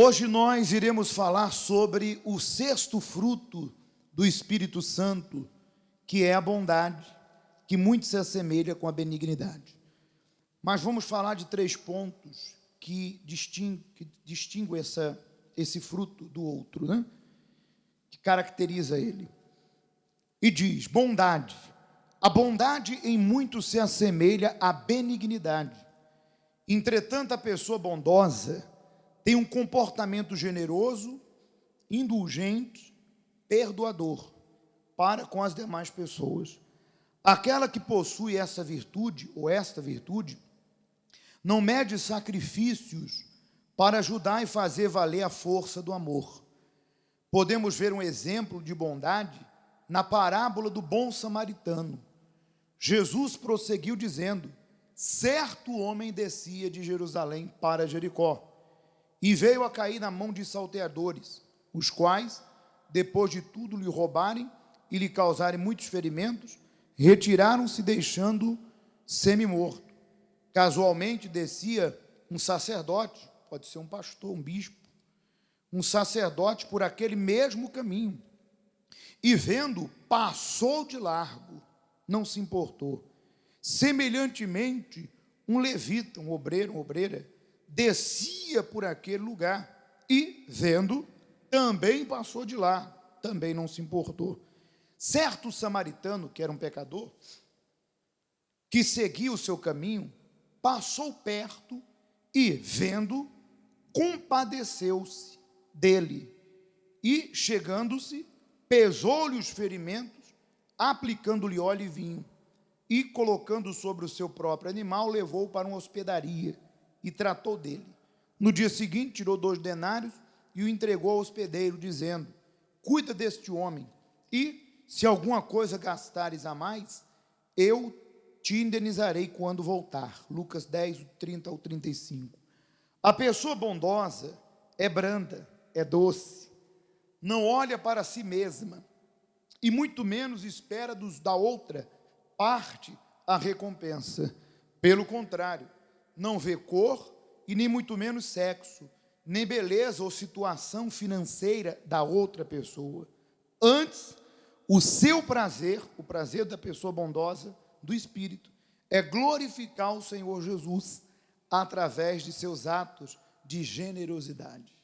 Hoje nós iremos falar sobre o sexto fruto do Espírito Santo, que é a bondade, que muito se assemelha com a benignidade. Mas vamos falar de 3 pontos que distinguem esse fruto do outro, né? Que caracteriza ele. E diz: bondade. A bondade em muito se assemelha à benignidade. Entretanto, a pessoa bondosa tem um comportamento generoso, indulgente, perdoador para com as demais pessoas. Aquela que possui essa virtude, ou esta virtude, não mede sacrifícios para ajudar e fazer valer a força do amor. Podemos ver um exemplo de bondade na parábola do bom samaritano. Jesus prosseguiu dizendo: certo homem descia de Jerusalém para Jericó, e veio a cair na mão de salteadores, os quais, depois de tudo lhe roubarem e lhe causarem muitos ferimentos, retiraram-se, deixando semi-morto. Casualmente descia um sacerdote, pode ser um pastor, um bispo, um sacerdote por aquele mesmo caminho, e vendo, passou de largo, não se importou. Semelhantemente, um levita, um obreiro, uma obreira, descia por aquele lugar e, vendo, também passou de lá, também não se importou. Certo samaritano, que era um pecador, que seguia o seu caminho, passou perto e, vendo, compadeceu-se dele e, chegando-se, pesou-lhe os ferimentos, aplicando-lhe óleo e vinho, e, colocando sobre o seu próprio animal, levou-o para uma hospedaria e tratou dele. No dia seguinte, tirou 2 denários e o entregou ao hospedeiro, dizendo: cuida deste homem, e, se alguma coisa gastares a mais, eu te indenizarei quando voltar. Lucas 10, 30 ao 35. A pessoa bondosa é branda, é doce, não olha para si mesma, e muito menos espera da outra parte a recompensa. Pelo contrário, não vê cor e nem muito menos sexo, nem beleza ou situação financeira da outra pessoa. Antes, o seu prazer, o prazer da pessoa bondosa, do Espírito, é glorificar o Senhor Jesus através de seus atos de generosidade.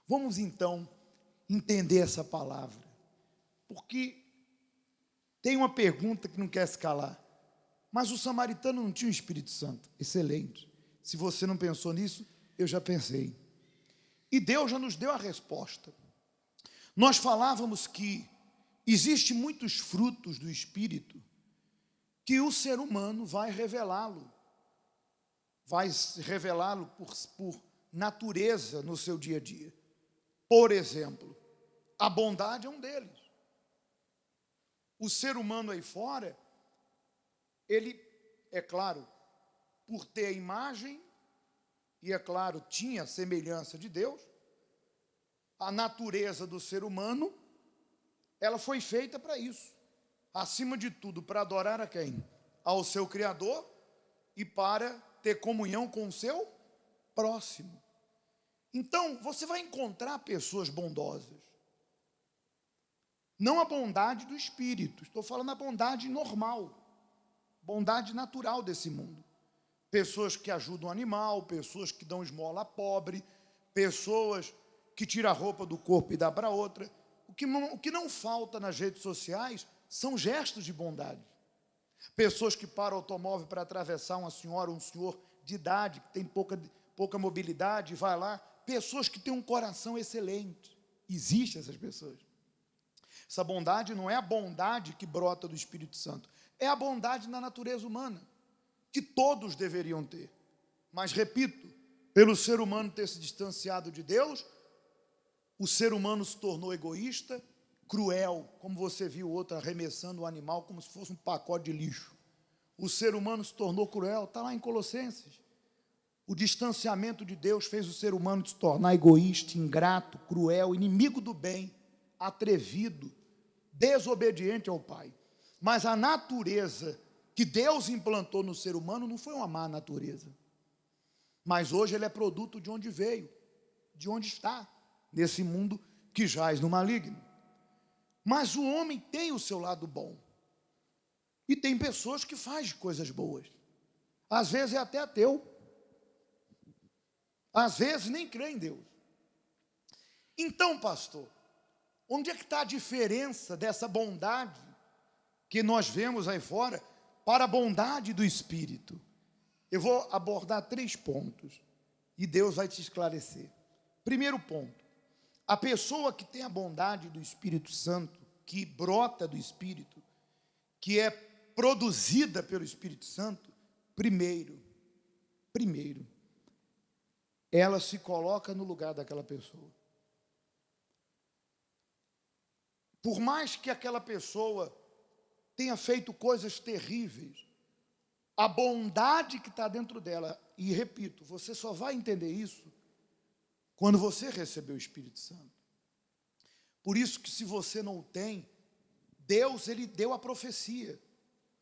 Vamos então entender essa palavra, porque tem uma pergunta que não quer se calar. Mas o samaritano não tinha o Espírito Santo? Excelente. Se você não pensou nisso, eu já pensei. E Deus já nos deu a resposta. Nós falávamos que existem muitos frutos do Espírito que o ser humano vai revelá-lo. Vai revelá-lo por natureza no seu dia a dia. Por exemplo, a bondade é um deles. O ser humano aí fora, ele, é claro, por ter a imagem, e é claro, tinha a semelhança de Deus, a natureza do ser humano, ela foi feita para isso. Acima de tudo, para adorar a quem? Ao seu Criador e para ter comunhão com o seu próximo. Então, você vai encontrar pessoas bondosas. Não a bondade do Espírito, estou falando a bondade normal, bondade natural desse mundo. Pessoas que ajudam o animal, pessoas que dão esmola a pobre, pessoas que tiram a roupa do corpo e dá para outra. O que não falta nas redes sociais são gestos de bondade. Pessoas que param o automóvel para atravessar uma senhora ou um senhor de idade, que tem pouca mobilidade, vai lá. Pessoas que têm um coração excelente. Existem essas pessoas. Essa bondade não é a bondade que brota do Espírito Santo, é a bondade na natureza humana, que todos deveriam ter. Mas, repito, pelo ser humano ter se distanciado de Deus, o ser humano se tornou egoísta, cruel, como você viu o outro arremessando o animal como se fosse um pacote de lixo. O ser humano se tornou cruel, está lá em Colossenses. O distanciamento de Deus fez o ser humano se tornar egoísta, ingrato, cruel, inimigo do bem, atrevido, desobediente ao Pai. Mas a natureza que Deus implantou no ser humano não foi uma má natureza. Mas hoje ele é produto de onde veio, de onde está, nesse mundo que jaz no maligno. Mas o homem tem o seu lado bom. E tem pessoas que fazem coisas boas. Às vezes é até ateu. Às vezes nem crê em Deus. Então, pastor, onde é que está a diferença dessa bondade que nós vemos aí fora para a bondade do Espírito? Eu vou abordar 3 pontos e Deus vai te esclarecer. Primeiro ponto, a pessoa que tem a bondade do Espírito Santo, que brota do Espírito, que é produzida pelo Espírito Santo, primeiro, ela se coloca no lugar daquela pessoa. Por mais que aquela pessoa tenha feito coisas terríveis, a bondade que está dentro dela, e repito, você só vai entender isso quando você receber o Espírito Santo. Por isso que se você não o tem, Deus, Ele deu a profecia.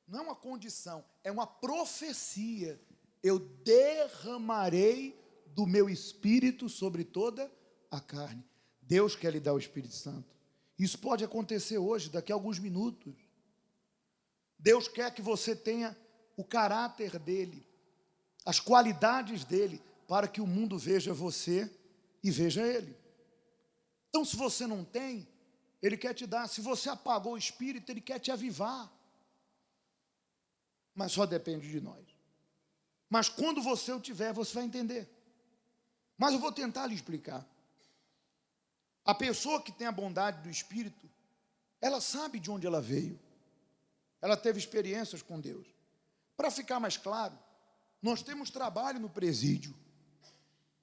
Não é uma condição, é uma profecia. Eu derramarei do meu Espírito sobre toda a carne. Deus quer lhe dar o Espírito Santo. Isso pode acontecer hoje, daqui a alguns minutos. Deus quer que você tenha o caráter dele, as qualidades dele, para que o mundo veja você e veja ele. Então, se você não tem, ele quer te dar. Se você apagou o Espírito, ele quer te avivar. Mas só depende de nós. Mas quando você o tiver, você vai entender. Mas eu vou tentar lhe explicar. A pessoa que tem a bondade do Espírito, ela sabe de onde ela veio. Ela teve experiências com Deus. Para ficar mais claro, nós temos trabalho no presídio.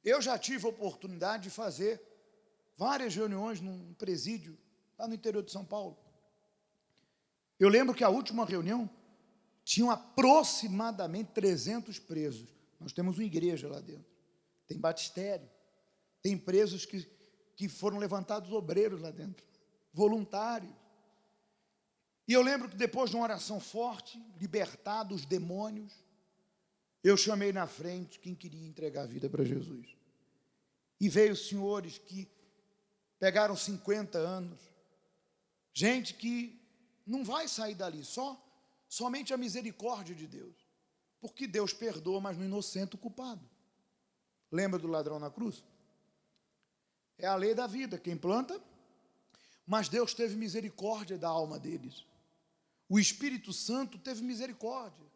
Eu já tive a oportunidade de fazer várias reuniões num presídio, lá no interior de São Paulo. Eu lembro que a última reunião, tinham aproximadamente 300 presos. Nós temos uma igreja lá dentro. Tem batistério. Tem presos que foram levantados obreiros lá dentro. Voluntários. E eu lembro que depois de uma oração forte, libertado os demônios, eu chamei na frente quem queria entregar a vida para Jesus. E veio senhores que pegaram 50 anos. Gente que não vai sair dali, somente a misericórdia de Deus. Porque Deus perdoa, mas no inocente o culpado. Lembra do ladrão na cruz? É a lei da vida, quem planta, mas Deus teve misericórdia da alma deles. O Espírito Santo teve misericórdia.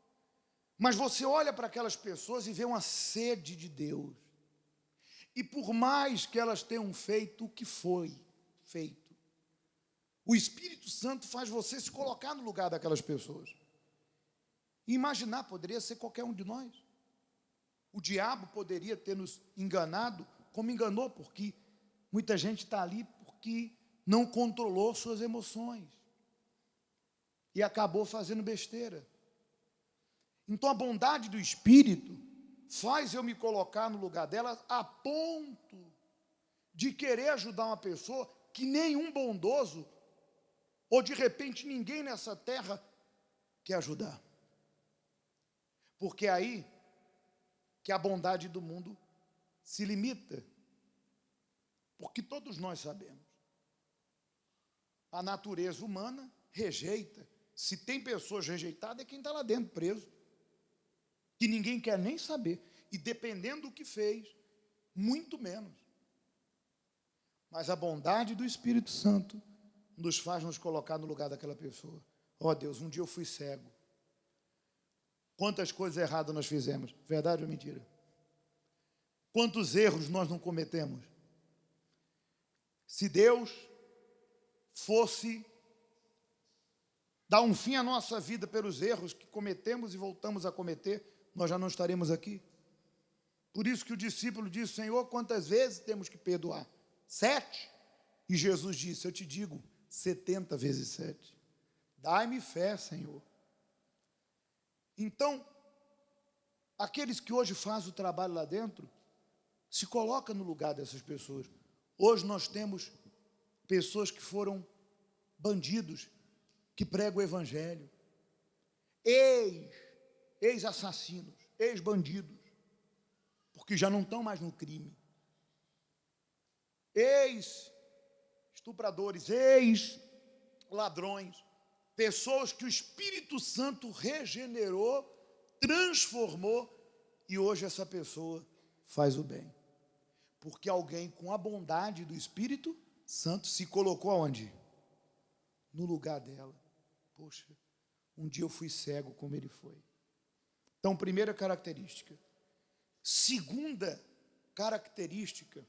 Mas você olha para aquelas pessoas e vê uma sede de Deus. E por mais que elas tenham feito o que foi feito, o Espírito Santo faz você se colocar no lugar daquelas pessoas. E imaginar, poderia ser qualquer um de nós. O diabo poderia ter nos enganado, como enganou, porque muita gente está ali porque não controlou suas emoções. E acabou fazendo besteira. Então a bondade do Espírito faz eu me colocar no lugar dela a ponto de querer ajudar uma pessoa que nenhum bondoso, ou de repente ninguém nessa terra quer ajudar. Porque é aí que a bondade do mundo se limita. Porque todos nós sabemos. A natureza humana rejeita. Se tem pessoas rejeitadas, é quem está lá dentro preso. Que ninguém quer nem saber. E dependendo do que fez, muito menos. Mas a bondade do Espírito Santo nos faz nos colocar no lugar daquela pessoa. Ó Deus, um dia eu fui cego. Quantas coisas erradas nós fizemos? Verdade ou mentira? Quantos erros nós não cometemos? Se Deus fosse dar um fim à nossa vida pelos erros que cometemos e voltamos a cometer, nós já não estaremos aqui. Por isso que o discípulo disse: Senhor, quantas vezes temos que perdoar? 7? E Jesus disse: eu te digo, 70 vezes 7. Dai-me fé, Senhor. Então, aqueles que hoje fazem o trabalho lá dentro, se colocam no lugar dessas pessoas. Hoje nós temos pessoas que foram bandidos, que pregam o Evangelho, ex-assassinos, ex-bandidos, porque já não estão mais no crime. ex-estupradores, ex-ladrões, pessoas que o Espírito Santo regenerou, transformou, e hoje essa pessoa faz o bem. Porque alguém com a bondade do Espírito Santo se colocou aonde? No lugar dela. Poxa, um dia eu fui cego como ele foi. Então, primeira característica. Segunda característica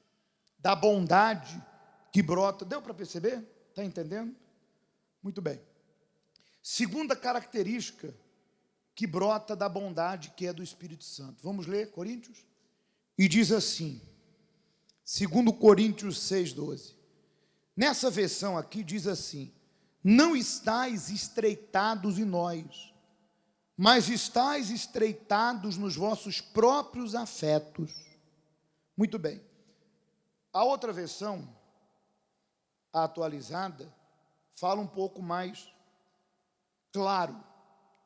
da bondade que brota. Deu para perceber? Está entendendo? Muito bem. Segunda característica que brota da bondade que é do Espírito Santo. Vamos ler Coríntios? E diz assim, 2 Coríntios 6,12. Nessa versão aqui diz assim: não estáis estreitados em nós, mas estáis estreitados nos vossos próprios afetos. Muito bem. A outra versão, a atualizada, fala um pouco mais claro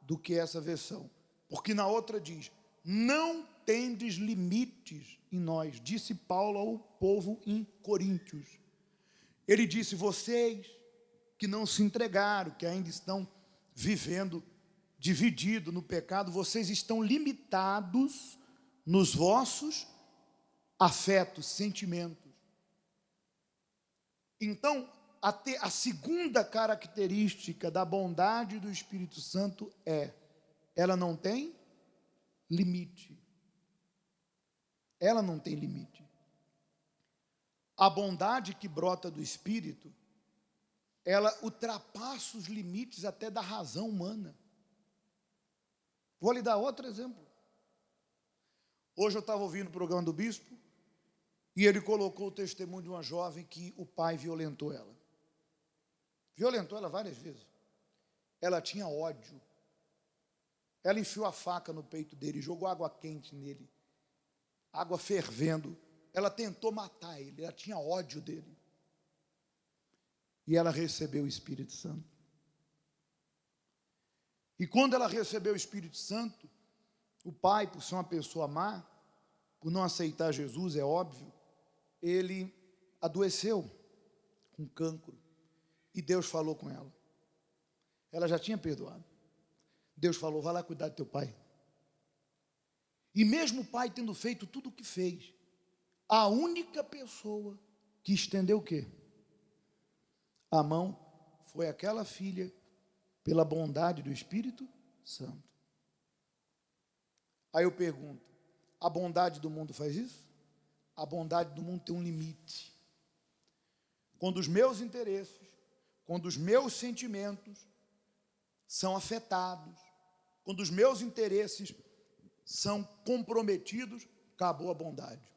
do que essa versão. Porque na outra diz: não tendes limites em nós, disse Paulo ao povo em Coríntios. Ele disse: vocês que não se entregaram, que ainda estão vivendo dividido no pecado, vocês estão limitados nos vossos afetos, sentimentos. Então, a segunda característica da bondade do Espírito Santo é: ela não tem limite. Ela não tem limite. A bondade que brota do Espírito, ela ultrapassa os limites até da razão humana. Vou lhe dar outro exemplo. Hoje eu estava ouvindo o programa do bispo e ele colocou o testemunho de uma jovem que o pai violentou ela. Violentou ela várias vezes. Ela tinha ódio. Ela enfiou a faca no peito dele, jogou água quente nele, água fervendo. Ela tentou matar ele, ela tinha ódio dele. E ela recebeu o Espírito Santo. E quando ela recebeu o Espírito Santo, o pai, por ser uma pessoa má, por não aceitar Jesus, é óbvio, ele adoeceu com cancro. E Deus falou com ela. Ela já tinha perdoado. Deus falou: vai lá cuidar do teu pai. E mesmo o pai tendo feito tudo o que fez, a única pessoa que estendeu o quê? A mão foi aquela filha, pela bondade do Espírito Santo. Aí eu pergunto: a bondade do mundo faz isso? A bondade do mundo tem um limite. Quando os meus interesses, quando os meus sentimentos são afetados, quando os meus interesses são comprometidos, acabou a bondade.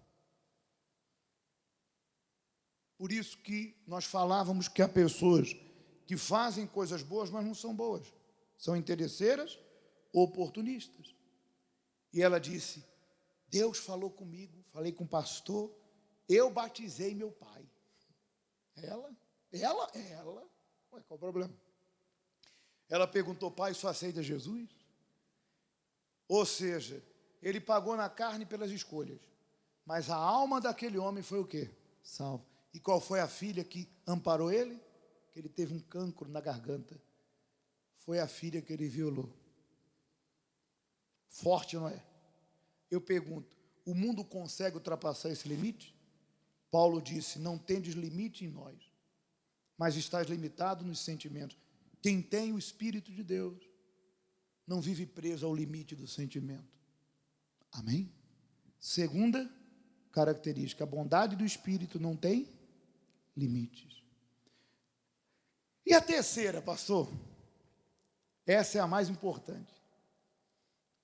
Por isso que nós falávamos que há pessoas que fazem coisas boas, mas não são boas. São interesseiras ou oportunistas. E ela disse: Deus falou comigo, falei com o pastor, eu batizei meu pai. Ela? Ué, qual o problema? Ela perguntou: pai, só aceita Jesus? Ou seja, ele pagou na carne pelas escolhas, mas a alma daquele homem foi o quê? Salvo. E qual foi a filha que amparou ele? Que ele teve um cancro na garganta. Foi a filha que ele violou. Forte, não é? Eu pergunto: o mundo consegue ultrapassar esse limite? Paulo disse: não tendes limite em nós, mas estás limitado nos sentimentos. Quem tem o Espírito de Deus não vive preso ao limite do sentimento. Amém? Segunda característica: a bondade do Espírito não tem limites. E a terceira, pastor? Essa é a mais importante.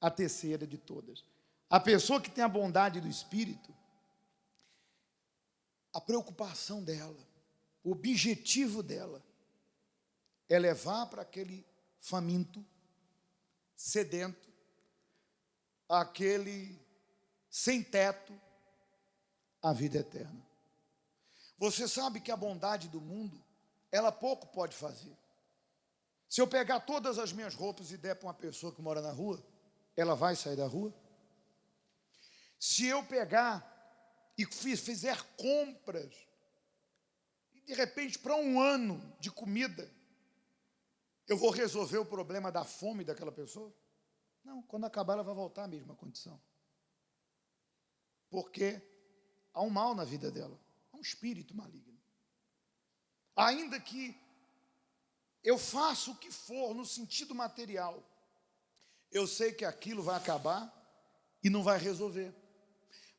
A terceira de todas. A pessoa que tem a bondade do Espírito, a preocupação dela, o objetivo dela é levar para aquele faminto, sedento, aquele sem teto, a vida eterna. Você sabe que a bondade do mundo, ela pouco pode fazer. Se eu pegar todas as minhas roupas e der para uma pessoa que mora na rua, ela vai sair da rua? Se eu pegar e fizer compras e de repente, para um ano de comida, eu vou resolver o problema da fome daquela pessoa? Não, quando acabar ela vai voltar à mesma condição. Porque há um mal na vida dela, há um espírito maligno. Ainda que eu faça o que for no sentido material, eu sei que aquilo vai acabar e não vai resolver.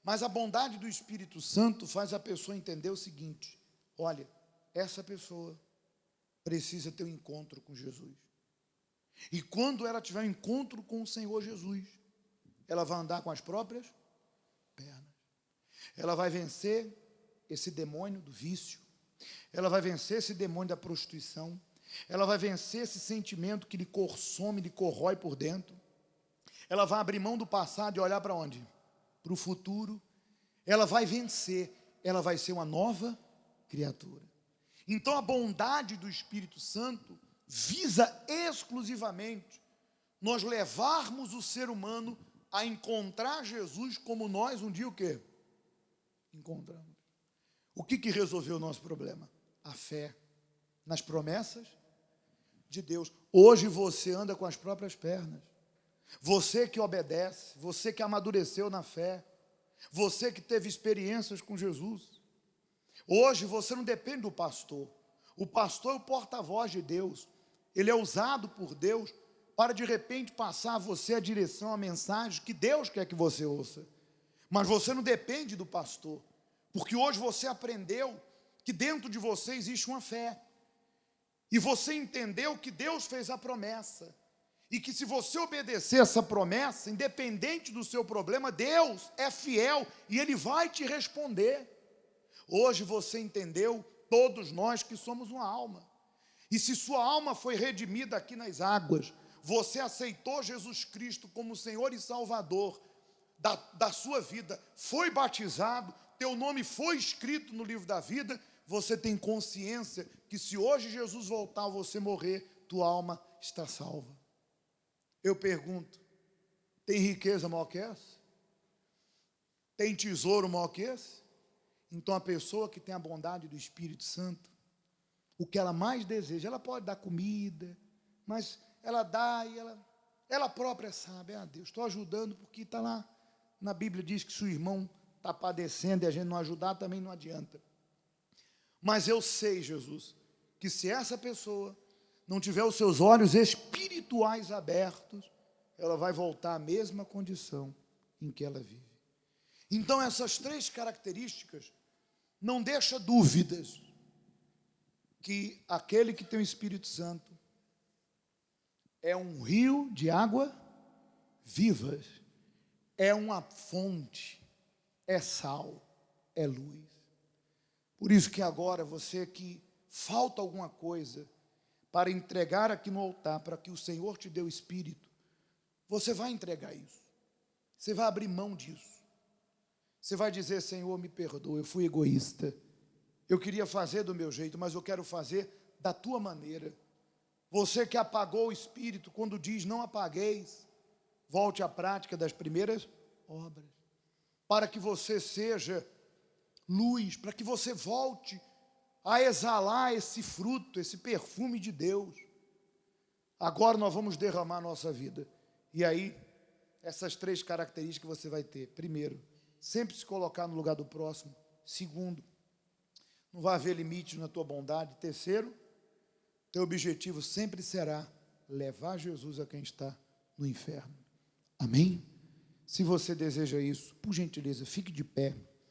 Mas a bondade do Espírito Santo faz a pessoa entender o seguinte: olha, essa pessoa precisa ter um encontro com Jesus. E quando ela tiver um encontro com o Senhor Jesus, ela vai andar com as próprias pernas. Ela vai vencer esse demônio do vício. Ela vai vencer esse demônio da prostituição. Ela vai vencer esse sentimento que lhe consome, lhe corrói por dentro. Ela vai abrir mão do passado e olhar para onde? Para o futuro. Ela vai vencer. Ela vai ser uma nova criatura. Então a bondade do Espírito Santo visa exclusivamente nós levarmos o ser humano a encontrar Jesus como nós um dia o quê? Encontramos. O que resolveu o nosso problema? A fé nas promessas de Deus. Hoje você anda com as próprias pernas. Você que obedece, você que amadureceu na fé, você que teve experiências com Jesus. Hoje você não depende do pastor. O pastor é o porta-voz de Deus. Ele é usado por Deus para de repente passar a você a direção, a mensagem que Deus quer que você ouça. Mas você não depende do pastor, porque hoje você aprendeu que dentro de você existe uma fé. E você entendeu que Deus fez a promessa. E que se você obedecer essa promessa, independente do seu problema, Deus é fiel e Ele vai te responder. Hoje você entendeu, todos nós, que somos uma alma. E se sua alma foi redimida aqui nas águas, você aceitou Jesus Cristo como Senhor e Salvador da sua vida, foi batizado, teu nome foi escrito no livro da vida, você tem consciência que se hoje Jesus voltar ou você morrer, tua alma está salva. Eu pergunto, tem riqueza maior que essa? Tem tesouro maior que esse? Então a pessoa que tem a bondade do Espírito Santo, o que ela mais deseja, ela pode dar comida, mas ela dá e ela própria sabe, Deus, estou ajudando porque está lá, na Bíblia diz que se o irmão está padecendo e a gente não ajudar, também não adianta. Mas eu sei, Jesus, que se essa pessoa não tiver os seus olhos espirituais abertos, ela vai voltar à mesma condição em que ela vive. Então essas três características não deixam dúvidas que aquele que tem o Espírito Santo é um rio de água vivas, é uma fonte, é sal, é luz. Por isso que agora você que falta alguma coisa para entregar aqui no altar, para que o Senhor te dê o Espírito, você vai entregar isso. Você vai abrir mão disso. Você vai dizer, Senhor, me perdoa, eu fui egoísta. Eu queria fazer do meu jeito, mas eu quero fazer da tua maneira. Você que apagou o Espírito, quando diz não apagueis, volte à prática das primeiras obras. Para que você seja luz, para que você volte a exalar esse fruto, esse perfume de Deus. Agora nós vamos derramar a nossa vida. E aí, essas três características você vai ter. Primeiro, sempre se colocar no lugar do próximo. Segundo, não vai haver limites na tua bondade. Terceiro, teu objetivo sempre será levar Jesus a quem está no inferno. Amém? Se você deseja isso, por gentileza, fique de pé.